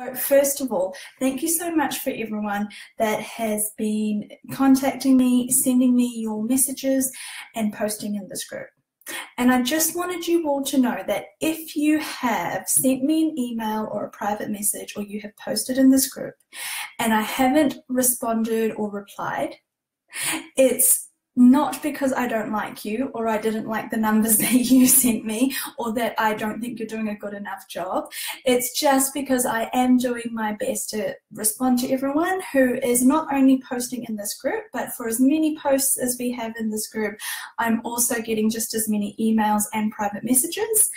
So first of all, thank you so much for everyone that has been contacting me, sending me your messages and posting in this group. And I just wanted you all to know that if you have sent me an email or a private message, or you have posted in this group and I haven't responded or replied, it's not because I don't like you, or I didn't like the numbers that you sent me, or that I don't think you're doing a good enough job. It's just because I am doing my best to respond to everyone who is not only posting in this group, but for as many posts as we have in this group, I'm also getting just as many emails and private messages,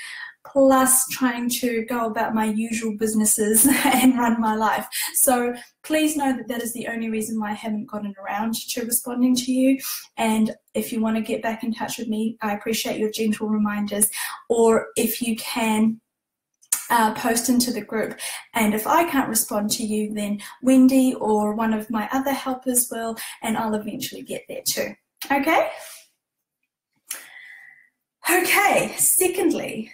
plus trying to go about my usual businesses and run my life. So please know that that is the only reason why I haven't gotten around to responding to you. And if you want to get back in touch with me, I appreciate your gentle reminders, or if you can post into the group. And if I can't respond to you, then Wendy or one of my other helpers will, and I'll eventually get there too. Okay? Okay, secondly,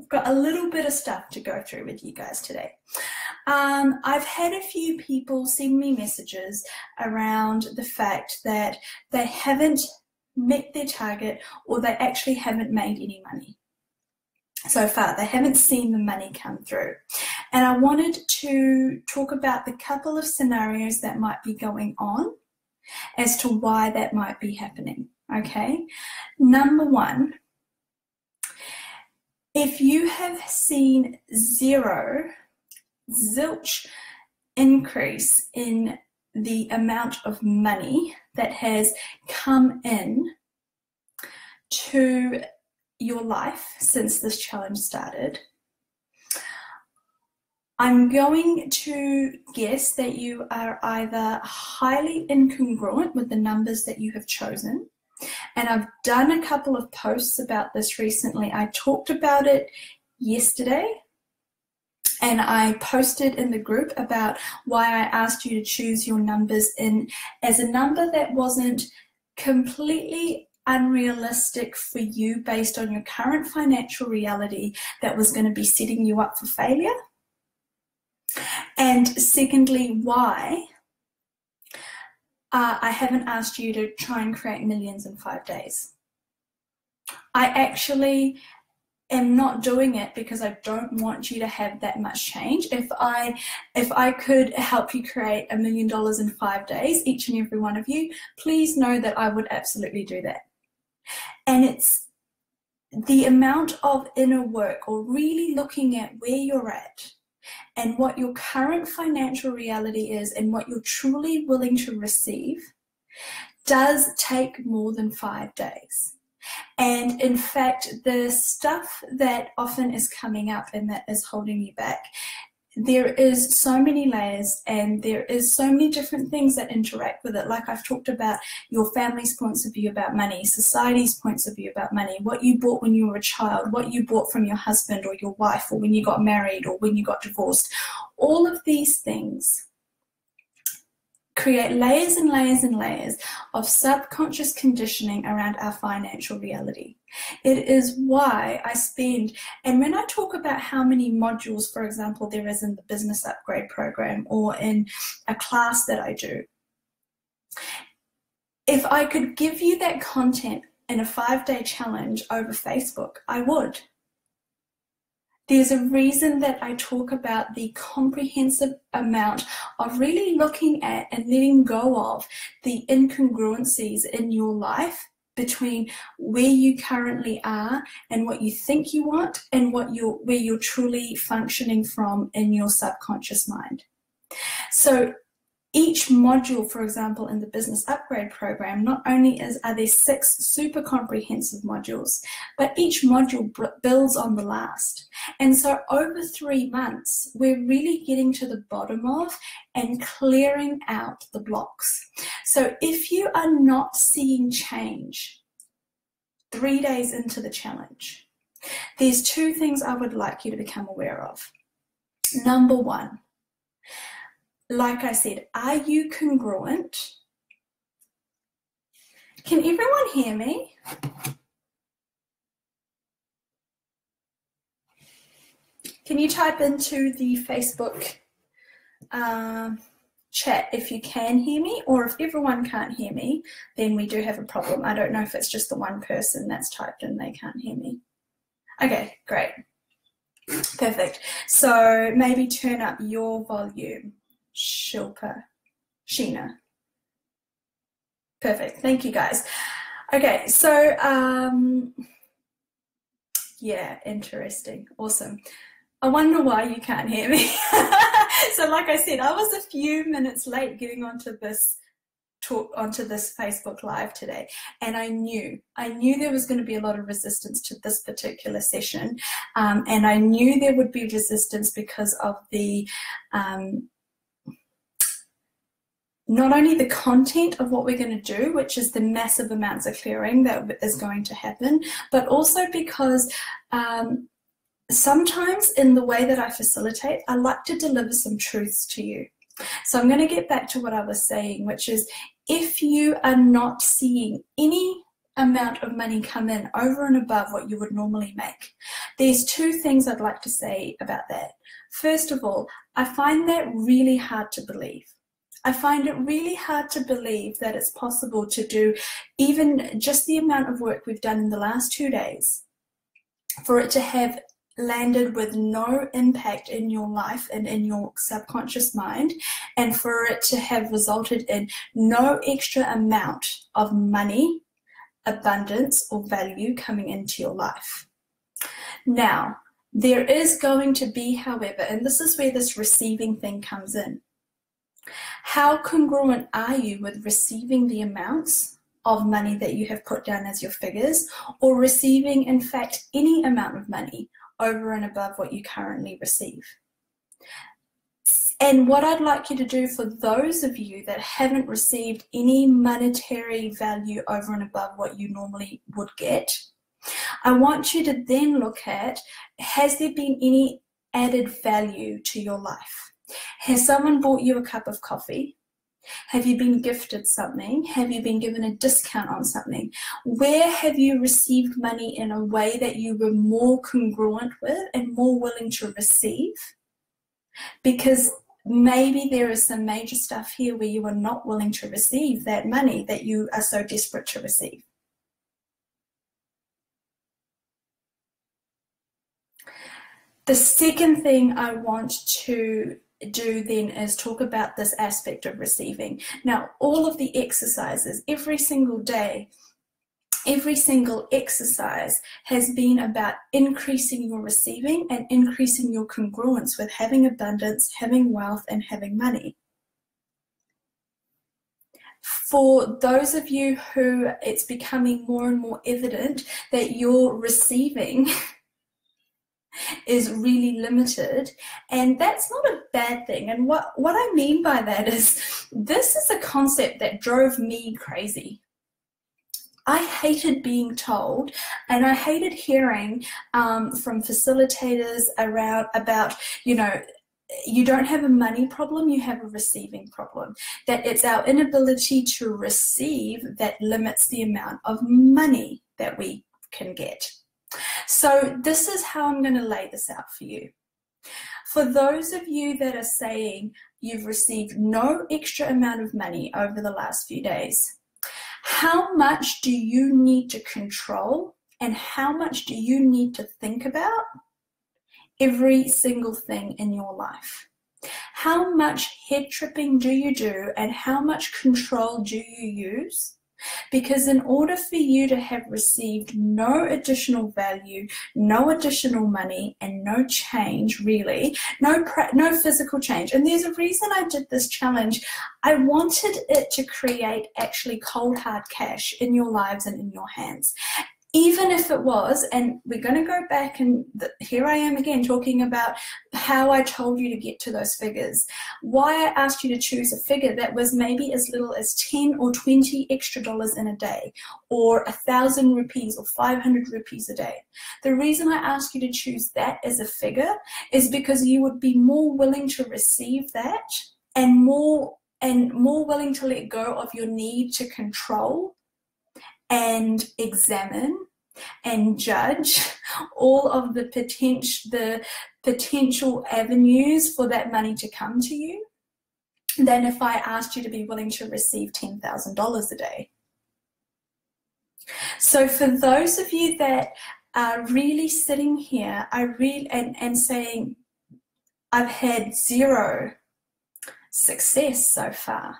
I've got a little bit of stuff to go through with you guys today. I've had a few people send me messages around the fact that they haven't met their target, or they actually haven't made any money so far. They haven't seen the money come through. And I wanted to talk about the couple of scenarios that might be going on as to why that might be happening. Okay, number one, if you have seen zilch increase in the amount of money that has come in to your life since this challenge started, I'm going to guess that you are either highly incongruent with the numbers that you have chosen. And I've done a couple of posts about this recently. I talked about it yesterday, and I posted in the group about why I asked you to choose your numbers in as a number that wasn't completely unrealistic for you based on your current financial reality, that was going to be setting you up for failure. And secondly, why I haven't asked you to try and create millions in 5 days. I actually am not doing it because I don't want you to have that much change. If I could help you create $1 million in 5 days, each and every one of you, please know that I would absolutely do that. And it's the amount of inner work, or really looking at where you're at and what your current financial reality is and what you're truly willing to receive, does take more than 5 days. And in fact, the stuff that often is coming up and that is holding you back, there is so many layers, and there is so many different things that interact with it. Like I've talked about your family's points of view about money, society's points of view about money, what you bought when you were a child, what you bought from your husband or your wife, or when you got married or when you got divorced. All of these things create layers and layers and layers of subconscious conditioning around our financial reality. It is why I spend, and when I talk about how many modules, for example, there is in the business upgrade program or in a class that I do, if I could give you that content in a 5-day challenge over Facebook, I would. There's a reason that I talk about the comprehensive amount of really looking at and letting go of the incongruencies in your life between where you currently are and what you think you want, and where you're truly functioning from in your subconscious mind. So each module, for example, in the business upgrade program, not only are there 6 super comprehensive modules, but each module builds on the last. And so over 3 months, we're really getting to the bottom of and clearing out the blocks. So if you are not seeing change 3 days into the challenge, there's 2 things I would like you to become aware of. Number one, like I said, are you congruent? Can everyone hear me? Can you type into the Facebook chat if you can hear me, or if everyone can't hear me, then we do have a problem. I don't know if it's just the one person that's typed in they can't hear me. Okay, great. Perfect. So maybe turn up your volume, Shilpa, Sheena. Perfect. Thank you, guys. Okay, so yeah, interesting. Awesome. I wonder why you can't hear me. So like I said, I was a few minutes late getting onto this Facebook Live today, and I knew there was going to be a lot of resistance to this particular session, and I knew there would be resistance because of the not only the content of what we're going to do, which is the massive amounts of clearing that is going to happen, but also because sometimes in the way that I facilitate, I like to deliver some truths to you. So I'm going to get back to what I was saying, which is if you are not seeing any amount of money come in over and above what you would normally make, there's two things I'd like to say about that. First of all, I find that really hard to believe. I find it really hard to believe that it's possible to do even just the amount of work we've done in the last 2 days, for it to have landed with no impact in your life and in your subconscious mind, and for it to have resulted in no extra amount of money, abundance, or value coming into your life. Now, there is going to be, however, and this is where this receiving thing comes in. How congruent are you with receiving the amounts of money that you have put down as your figures, or receiving, in fact, any amount of money over and above what you currently receive? And what I'd like you to do for those of you that haven't received any monetary value over and above what you normally would get, I want you to then look at, has there been any added value to your life? Has someone bought you a cup of coffee? Have you been gifted something? Have you been given a discount on something? Where have you received money in a way that you were more congruent with and more willing to receive? Because maybe there is some major stuff here where you are not willing to receive that money that you are so desperate to receive. The second thing I want to do then is talk about this aspect of receiving. Now, all of the exercises, every single day, every single exercise has been about increasing your receiving and increasing your congruence with having abundance, having wealth, and having money. For those of you who it's becoming more and more evident that your receiving is really limited, and that's not a bad thing. And what I mean by that is, this is a concept that drove me crazy. I hated being told, and I hated hearing from facilitators about, you know, you don't have a money problem, you have a receiving problem. That it's our inability to receive that limits the amount of money that we can get. So this is how I'm going to lay this out for you. For those of you that are saying you've received no extra amount of money over the last few days, how much do you need to control and how much do you need to think about every single thing in your life? How much head tripping do you do and how much control do you use? Because in order for you to have received no additional value, no additional money, and no change, really, no physical change, and there's a reason I did this challenge. I wanted it to create actually cold hard cash in your lives and in your hands. Even if it was, and we're going to go back and here I am again talking about how I told you to get to those figures, why I asked you to choose a figure that was maybe as little as 10 or 20 extra dollars in a day, or 1,000 rupees or 500 rupees a day. The reason I asked you to choose that as a figure is because you would be more willing to receive that and more willing to let go of your need to control and examine and judge all of the potential avenues for that money to come to you than if I asked you to be willing to receive $10,000 a day. So for those of you that are really sitting here and saying, I've had zero success so far,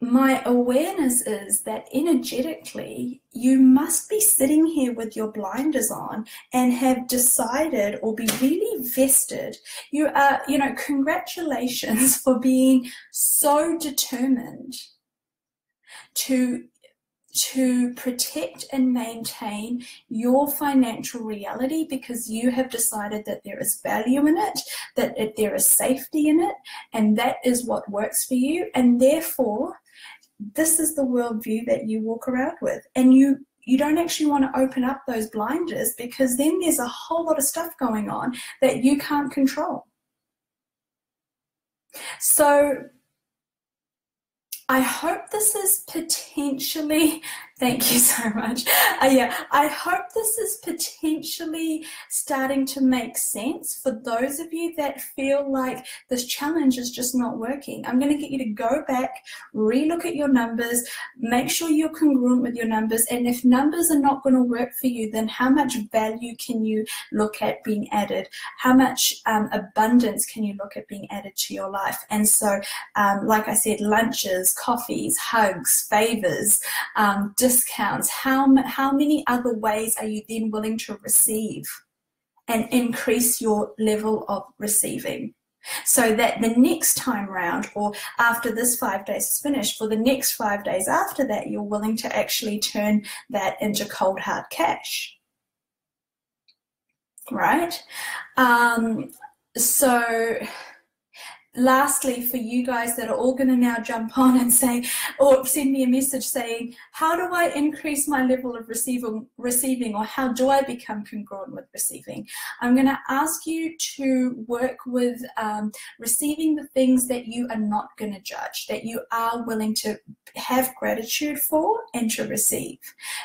my awareness is that energetically you must be sitting here with your blinders on and have decided or be really vested. You are, congratulations for being so determined to protect and maintain your financial reality, because you have decided that there is value in it, that there is safety in it, and that is what works for you. And therefore, this is the worldview that you walk around with. And you don't actually want to open up those blinders, because then there's a whole lot of stuff going on that you can't control. So I hope this is potentially, thank you so much. I hope this is potentially starting to make sense for those of you that feel like this challenge is just not working. I'm going to get you to go back, relook at your numbers, make sure you're congruent with your numbers, and if numbers are not going to work for you, then how much value can you look at being added? How much abundance can you look at being added to your life? And so, like I said, lunches, coffees, hugs, favors, discounts, how many other ways are you then willing to receive and increase your level of receiving, so that the next time round, or after this 5 days is finished, for the next 5 days after that, you're willing to actually turn that into cold hard cash, right? So lastly, for you guys that are all going to now jump on and say, or send me a message saying, how do I increase my level of receiving, or how do I become congruent with receiving? I'm going to ask you to work with receiving the things that you are not going to judge, that you are willing to have gratitude for and to receive.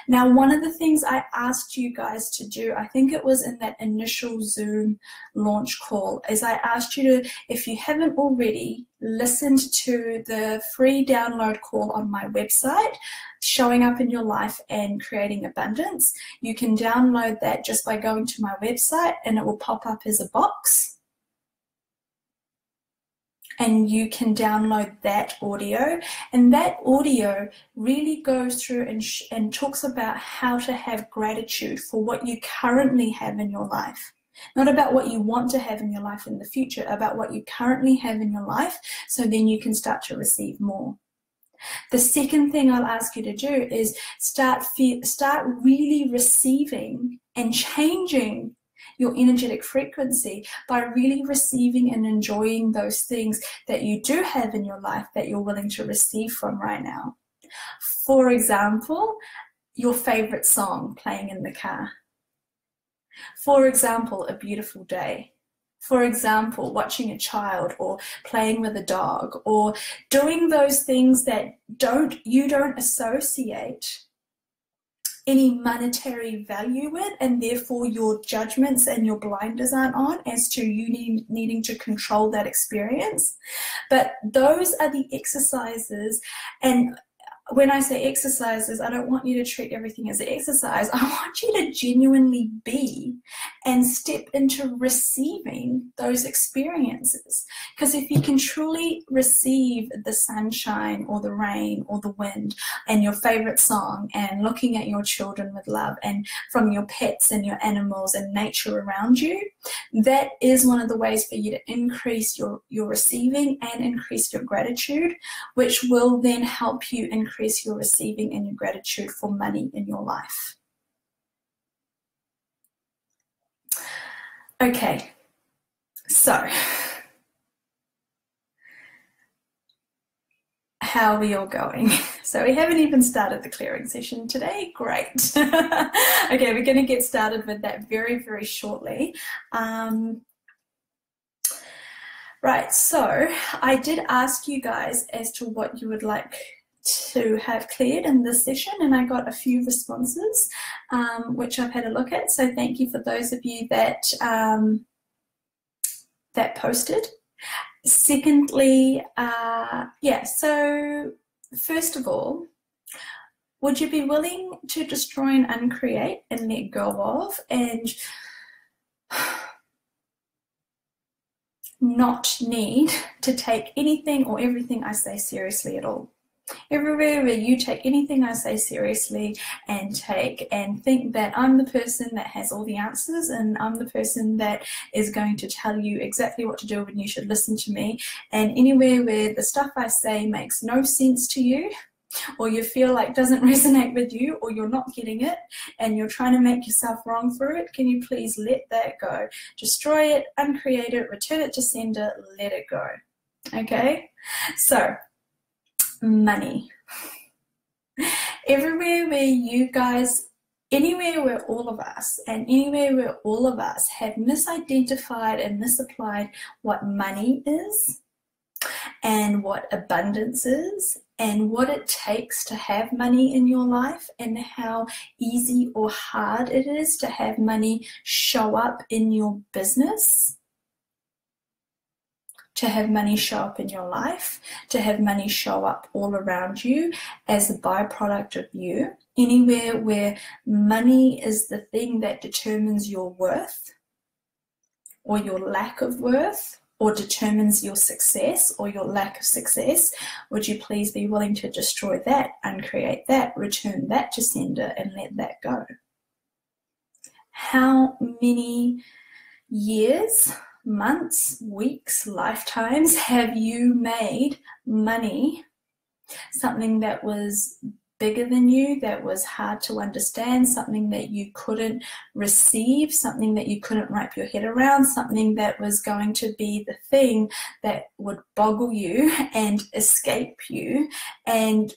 Now, one of the things I asked you guys to do, I think it was in that initial Zoom launch call, is I asked you to, if you haven't already listened to the free download call on my website, Showing Up in Your Life and Creating Abundance, you can download that just by going to my website, and it will pop up as a box. And you can download that audio, and that audio really goes through and talks about how to have gratitude for what you currently have in your life. Not about what you want to have in your life in the future, about what you currently have in your life, so then you can start to receive more. The second thing I'll ask you to do is start really receiving and changing your energetic frequency by really receiving and enjoying those things that you do have in your life that you're willing to receive from right now. For example, your favorite song playing in the car. For example, a beautiful day. For example, watching a child, or playing with a dog, or doing those things that you don't associate any monetary value with, and therefore your judgments and your blinders aren't on as to you needing to control that experience. But those are the exercises, and when I say exercises, I don't want you to treat everything as an exercise. I want you to genuinely be and step into receiving those experiences. Because if you can truly receive the sunshine or the rain or the wind and your favorite song, and looking at your children with love, and from your pets and your animals and nature around you, that is one of the ways for you to increase your receiving and increase your gratitude, which will then help you increase your receiving and your gratitude for money in your life. Okay, so how are we all going? So we haven't even started the clearing session today. Great. Okay, we're going to get started with that very, very shortly. Right, so I did ask you guys as to what you would like to have cleared in this session, and I got a few responses which I've had a look at. So thank you for those of you that that posted. Secondly, so first of all, would you be willing to destroy and uncreate and let go of and not need to take anything or everything I say seriously at all? Everywhere where you take anything I say seriously and think that I'm the person that has all the answers and I'm the person that is going to tell you exactly what to do and you should listen to me, and anywhere where the stuff I say makes no sense to you, or you feel like doesn't resonate with you, or you're not getting it and you're trying to make yourself wrong for it, can you please let that go? Destroy it, uncreate it, return it to sender, let it go. Okay, so money. Everywhere where you guys, anywhere where all of us have misidentified and misapplied what money is and what abundance is and what it takes to have money in your life and how easy or hard it is to have money show up in your business, to have money show up in your life, to have money show up all around you as a byproduct of you. Anywhere where money is the thing that determines your worth or your lack of worth, or determines your success or your lack of success, would you please be willing to destroy that, uncreate that, return that to sender, and let that go? How many years, months, weeks, lifetimes have you made money something that was bigger than you, that was hard to understand, something that you couldn't receive, something that you couldn't wrap your head around, something that was going to be the thing that would boggle you and escape you and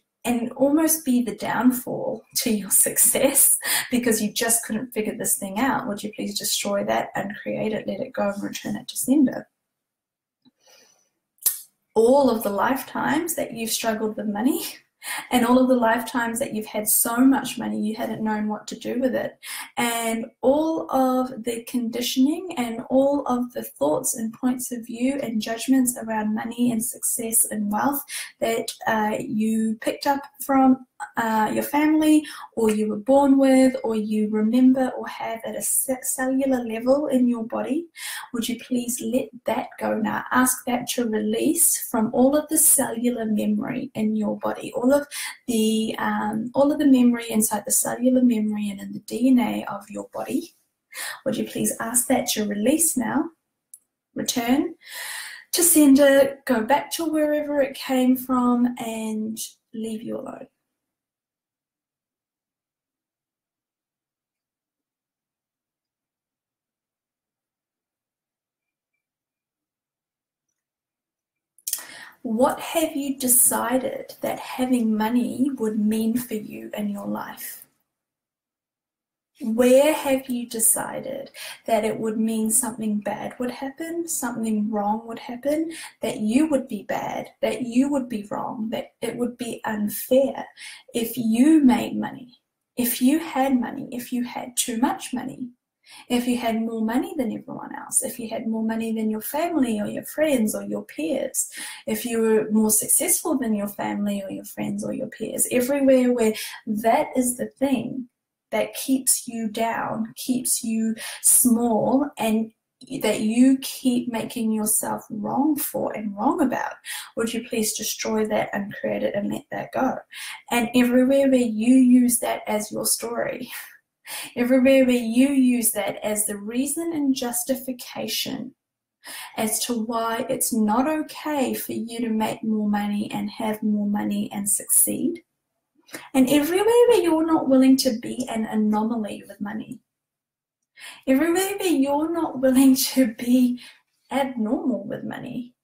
almost be the downfall to your success because you just couldn't figure this thing out? Would you please destroy that, uncreate it, let it go, and return it to sender? All of the lifetimes that you've struggled with money, and all of the lifetimes that you've had so much money you hadn't known what to do with it, and all of the conditioning and all of the thoughts and points of view and judgments around money and success and wealth that you picked up from your family, or you were born with, or you remember or have at a cellular level in your body, would you please let that go now? Ask that to release from all of the cellular memory in your body, all of the memory inside the cellular memory and in the DNA of your body. Would you please ask that to release now? Return to sender, go back to wherever it came from, and leave you alone. What have you decided that having money would mean for you in your life? Where have you decided that it would mean something bad would happen, something wrong would happen, that you would be bad, that you would be wrong, that it would be unfair if you made money, if you had money, if you had too much money? If you had more money than everyone else, if you had more money than your family or your friends or your peers, if you were more successful than your family or your friends or your peers, everywhere where that is the thing that keeps you down, keeps you small, and that you keep making yourself wrong for and wrong about, would you please destroy that, uncreate it, and let that go? And everywhere where you use that as your story, everywhere where you use that as the reason and justification as to why it's not okay for you to make more money and have more money and succeed, and everywhere where you're not willing to be an anomaly with money, everywhere where you're not willing to be abnormal with money,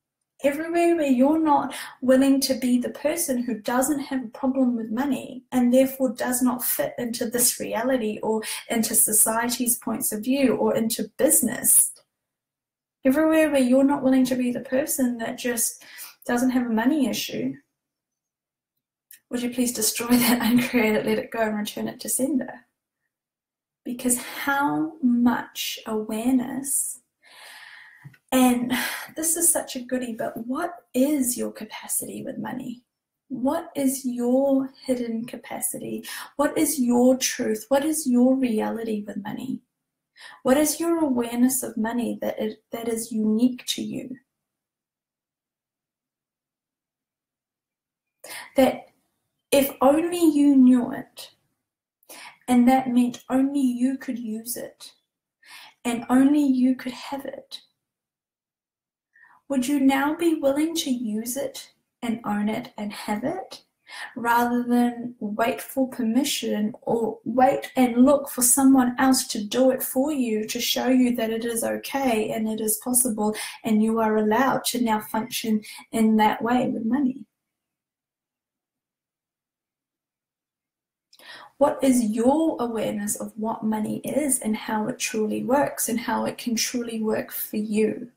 everywhere where you're not willing to be the person who doesn't have a problem with money and therefore does not fit into this reality or into society's points of view or into business, everywhere where you're not willing to be the person that just doesn't have a money issue, Would you please destroy that, uncreate it, let it go, and return it to sender? Because how much awareness, and this is such a goodie, but what is your capacity with money? What is your hidden capacity? What is your truth? What is your reality with money? What is your awareness of money that is unique to you? That if only you knew it, and that meant only you could use it, and only you could have it, would you now be willing to use it and own it and have it, rather than wait for permission or wait and look for someone else to do it for you, to show you that it is okay and it is possible and you are allowed to now function in that way with money? What is your awareness of what money is and how it truly works and how it can truly work for you?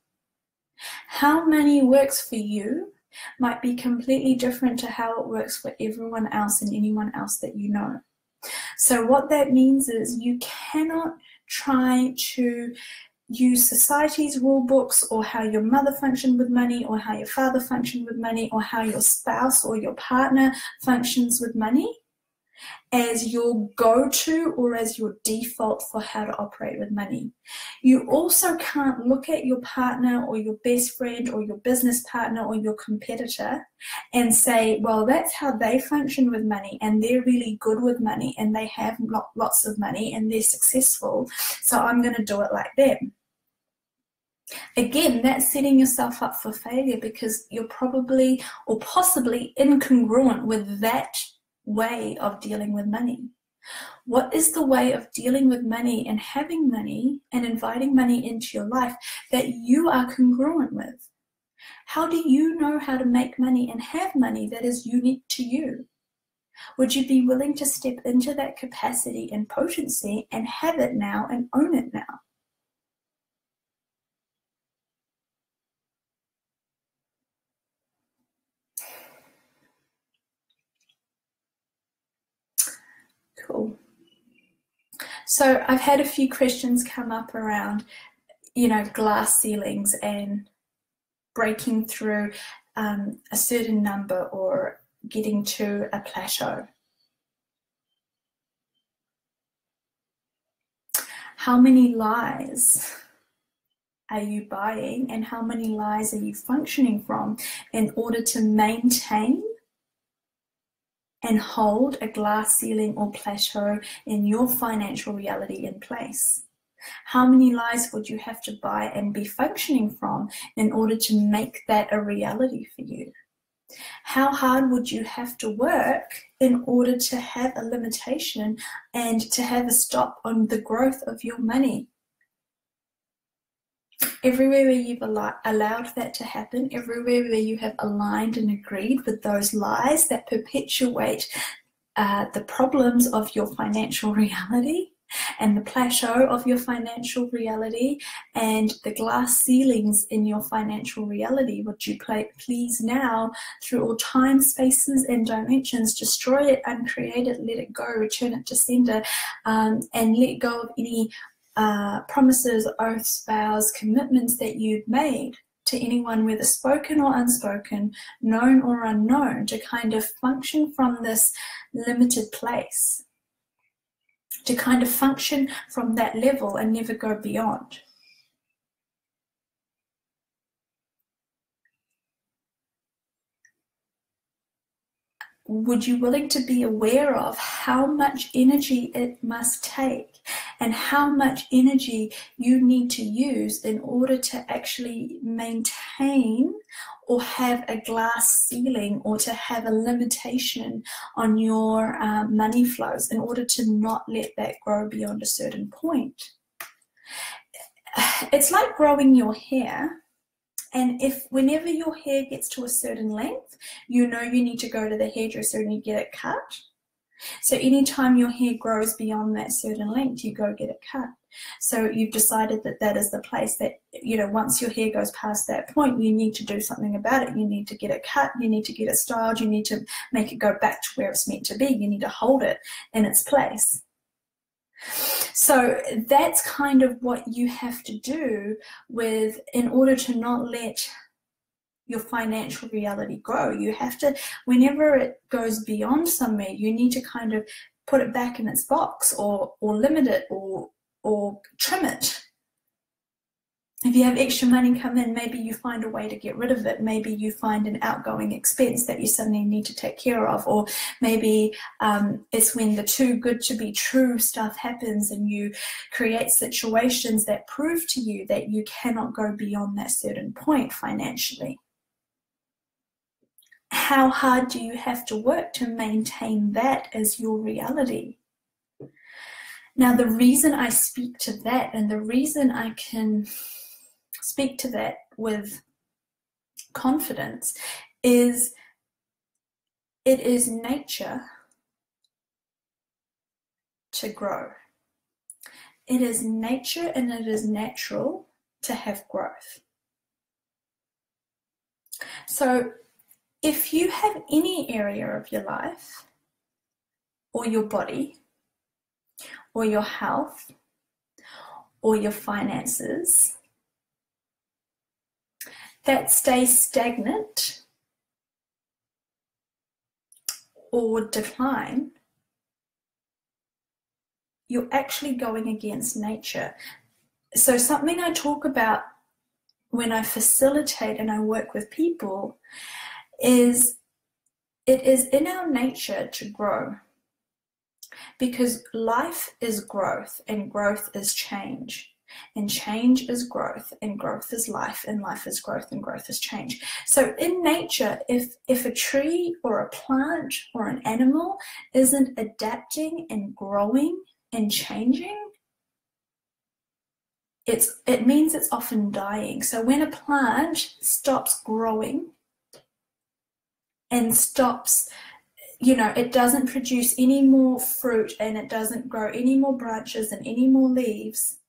How money works for you might be completely different to how it works for everyone else and anyone else that you know. So what that means is you cannot try to use society's rule books, or how your mother functioned with money, or how your father functioned with money, or how your spouse or your partner functions with money as your go-to or as your default for how to operate with money. You also can't look at your partner or your best friend or your business partner or your competitor and say, well, that's how they function with money and they're really good with money and they have lots of money and they're successful, so I'm going to do it like them. Again, that's setting yourself up for failure, because you're probably or possibly incongruent with that way of dealing with money. What is the way of dealing with money and having money and inviting money into your life that you are congruent with? How do you know how to make money and have money that is unique to you? Would you be willing to step into that capacity and potency and have it now and own it now? Cool. So I've had a few questions come up around, glass ceilings and breaking through a certain number or getting to a plateau. How many lies are you buying and how many lies are you functioning from in order to maintain and hold a glass ceiling or plateau in your financial reality in place? How many lies would you have to buy and be functioning from in order to make that a reality for you? How hard would you have to work in order to have a limitation and to have a stop on the growth of your money? Everywhere where you've allowed that to happen, everywhere where you have aligned and agreed with those lies that perpetuate the problems of your financial reality and the plateau of your financial reality and the glass ceilings in your financial reality, would you please now, through all time, spaces and dimensions, destroy it, uncreate it, let it go, return it to sender, and let go of any promises, oaths, vows, commitments that you've made to anyone, whether spoken or unspoken, known or unknown, to kind of function from this limited place, to kind of function from that level and never go beyond. Would you willing to be aware of how much energy it must take and how much energy you need to use in order to actually maintain or have a glass ceiling or to have a limitation on your money flows in order to not let that grow beyond a certain point? It's like growing your hair. And if whenever your hair gets to a certain length, you know you need to go to the hairdresser and you get it cut. So anytime your hair grows beyond that certain length, you go get it cut. So you've decided that that is the place that, you know, once your hair goes past that point, you need to do something about it. You need to get it cut, you need to get it styled, you need to make it go back to where it's meant to be. You need to hold it in its place. So that's kind of what you have to do in order to not let your financial reality grow. You have to, whenever it goes beyond somewhere, you need to kind of put it back in its box, or limit it, or trim it. If you have extra money come in, maybe you find a way to get rid of it. Maybe you find an outgoing expense that you suddenly need to take care of, or maybe it's when the too good to be true stuff happens and you create situations that prove to you that you cannot go beyond that certain point financially. How hard do you have to work to maintain that as your reality? Now, the reason I speak to that, and the reason I can speak to that with confidence, is it is nature to grow. It is nature and it is natural to have growth. So if you have any area of your life, or your body, or your health, or your finances that stay stagnant or decline, you're actually going against nature. So something I talk about when I facilitate and I work with people is it is in our nature to grow, because life is growth, and growth is change. And change is growth, and growth is life, and life is growth, and growth is change. So in nature, if a tree or a plant or an animal isn't adapting and growing and changing, it means it's often dying. So when a plant stops growing and stops, you know, it doesn't produce any more fruit, and it doesn't grow any more branches and any more leaves,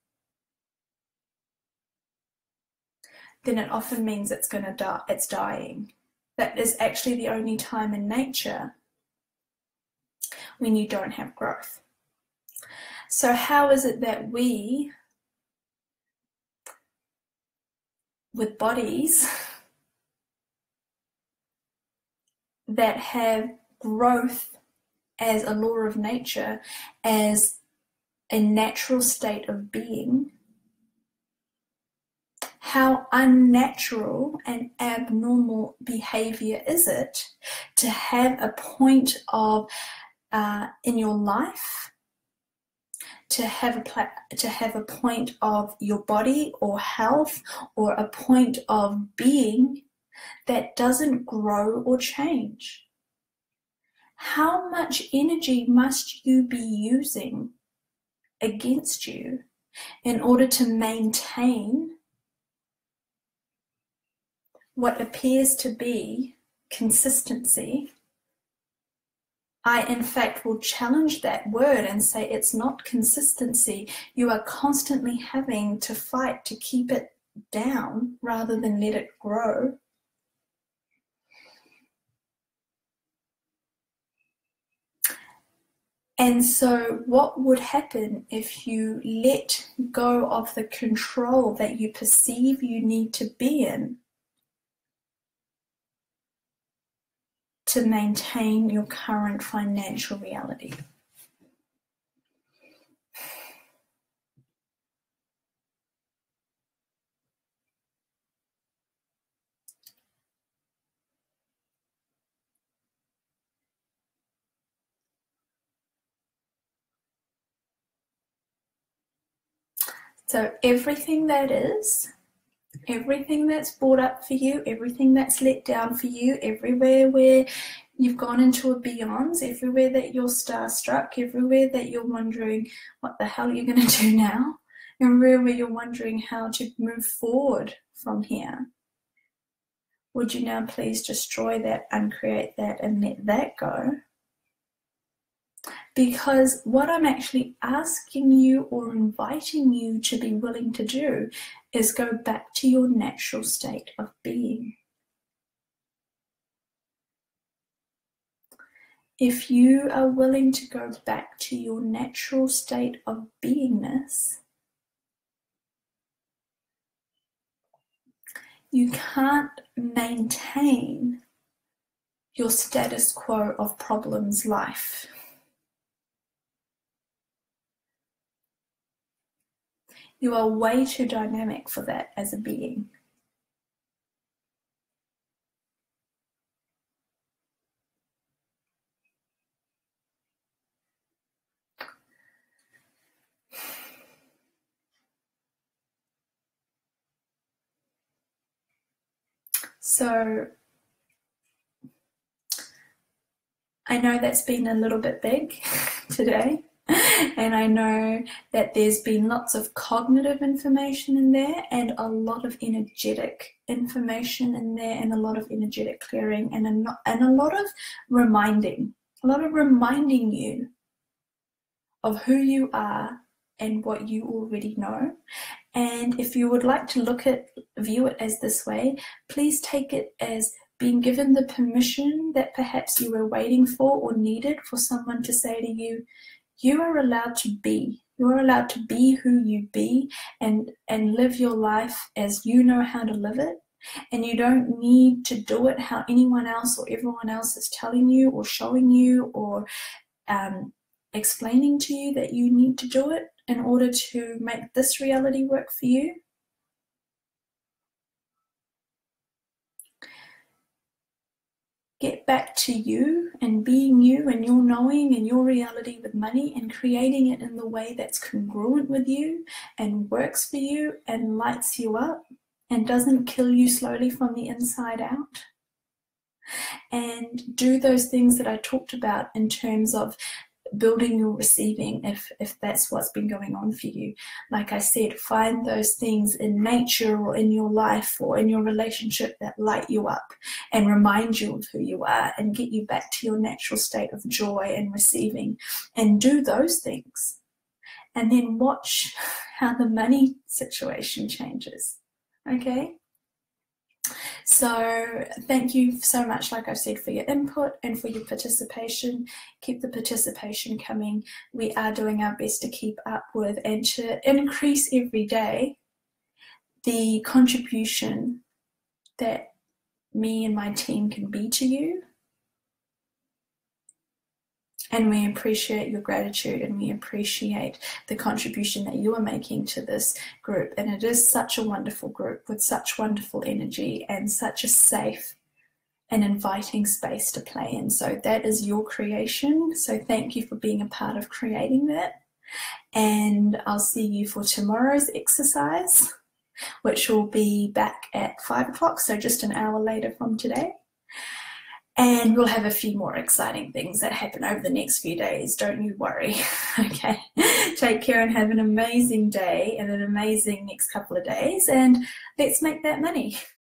then it often means it's going to die. It's dying. That is actually the only time in nature when you don't have growth. So how is it that we, with bodies that have growth as a law of nature, as a natural state of being, how unnatural and abnormal behavior is it to have a point of in your life, to have a point of your body or health, or a point of being that doesn't grow or change? How much energy must you be using against you in order to maintain what appears to be consistency? I, in fact, will challenge that word and say it's not consistency. You are constantly having to fight to keep it down rather than let it grow. And so what would happen if you let go of the control that you perceive you need to be in to maintain your current financial reality? So everything that is, everything that's brought up for you, everything that's let down for you, everywhere where you've gone into a beyond, everywhere that you're starstruck, everywhere that you're wondering what the hell you're going to do now, everywhere where you're wondering how to move forward from here, would you now please destroy that, uncreate that, and let that go? Because what I'm actually asking you or inviting you to be willing to do is go back to your natural state of being. If you are willing to go back to your natural state of beingness, you can't maintain your status quo of problems life. You are way too dynamic for that as a being. So I know that's been a little bit big today, and I know that there's been lots of cognitive information in there and a lot of energetic information in there and a lot of energetic clearing and a lot of reminding you of who you are and what you already know. And if you would like to view it as this way, please take it as being given the permission that perhaps you were waiting for or needed for someone to say to you, you are allowed to be. You're allowed to be who you be and live your life as you know how to live it. And you don't need to do it how anyone else or everyone else is telling you or showing you or explaining to you that you need to do it in order to make this reality work for you. Get back to you and being you and your knowing and your reality with money and creating it in the way that's congruent with you and works for you and lights you up and doesn't kill you slowly from the inside out. And do those things that I talked about in terms of building your receiving if that's what's been going on for you. Like I said, find those things in nature or in your life or in your relationship that light you up and remind you of who you are and get you back to your natural state of joy and receiving, and do those things and then watch how the money situation changes. Okay? So thank you so much, like I said, for your input and for your participation. Keep the participation coming. We are doing our best to keep up with and to increase every day the contribution that me and my team can be to you. And we appreciate your gratitude and we appreciate the contribution that you are making to this group. And it is such a wonderful group with such wonderful energy and such a safe and inviting space to play in. So that is your creation. So thank you for being a part of creating that. And I'll see you for tomorrow's exercise, which will be back at 5 o'clock. So just an hour later from today. And we'll have a few more exciting things that happen over the next few days. Don't you worry. Okay. Take care and have an amazing day and an amazing next couple of days. And let's make that money.